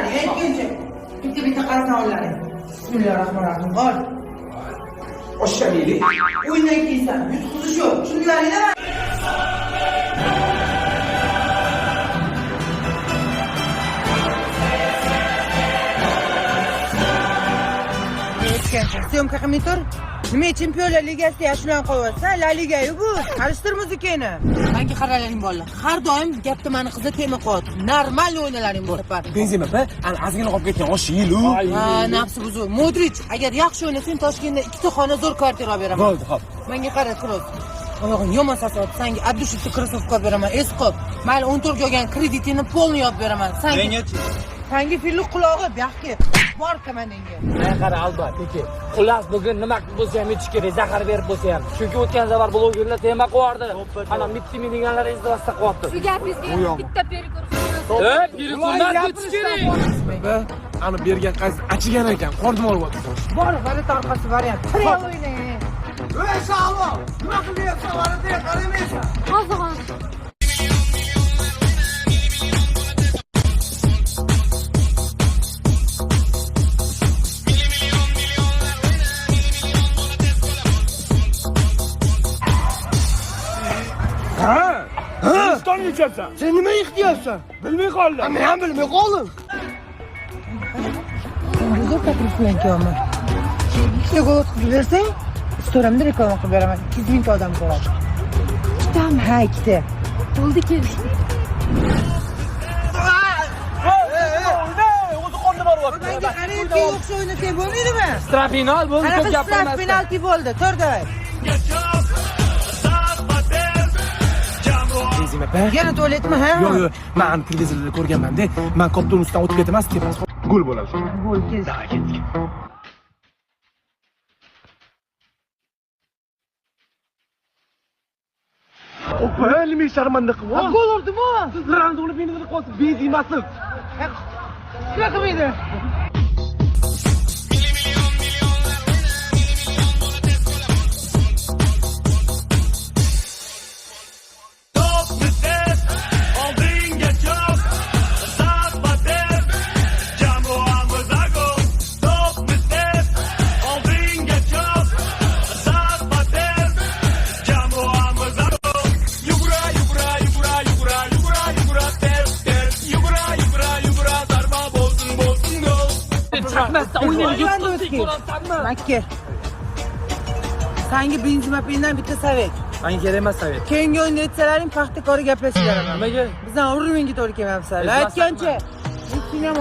Shunlaring aytgancha. Bitta qarasa ollaring. Bismillahirrohmanirrohim. Ol. Oshmaydi. O'ynay kiysan, yutqizish yo'q. Tushunlaringmi? Syomka qilmay tur. Nima Chempionlar Ligasida yaxshilanib qolyapsa, La Liga-yu bu. Qarishtir muzikani. Menga qaralaring bolalar. Har doim gapda meni qizni tema qo'yadi. Normal o'ynalaring bor. Benzema pa, ana ozgina qolib ketgan oshilu. Ha, nafsi buzur. Modric, agar yaxshi o'ynasang, Toshkentda ikkita xona zo'r kvartira olib beraman. Bo'ldi, xo'p. Menga qara, Kroos. Oyog'ing yomon sasot, senga Abdushitni krossovka beraman. Esqop. Mayli 14 ga olgan kreditini polni yopib beraman. Mengachi. Senga fillik qulog'i baxtga bor komandangga. Men qara albatta. Xullas bugun nima bo'lsa ham yetish kerak, zahar berib bo'lsa ham. Chunki o'tgan safar blogerlar tema qo'yardi. Ana mitti deganlar esda qo'yapti. Shu gapingizga bitta perikor. Perikurdan o'tish kerak. Ana bergan qaysi achigan ekan, qornim olyapti. Bor, variant orqasi variant. Qirya o'ynang. Ey Shalo, nima qilyapsan? Varida qaramaysan. Hozir. Hindiston yechabsan. Sen nima ixtiyorsan? Bilmay qoldim. Men ham bilmay qoldim. Zo'r taklif bilan kelaman. Ikkita gol o'tkazib bersang, storamda reklama qilib beraman. 200 ming odam ko'radi. Ikkitami? Ha, ikkita. Bo'ldi kelishdi. O'zi qonni boryapti. Menga qarayki o'xsha o'ynasang bo'lmaydimi? Strafinal bu Ana ko'p gapirmas. penalti bo'ldi. Tur davay. Benzema pa. Yana tualetmi, ha? Yo'q, men televizorda ko'rganman-da. Men kopton ustidan o'tib ketaman, tepas gol bo'ladi. Gol keldi. Opa, nima sharmanda qilib? Gol urdimi? Siz ranzoli meni qolsa Benzemasiz. Nima qilmaydi? Makka. Senga Benzema pindan bitta savet. Menga kerak emas sovet. Keyingi o'yinda aytsalaring paxta kori gaplashib beraman. Nimaga? Bizdan urmingga to'g'ri kelmayapsan. Aytgancha.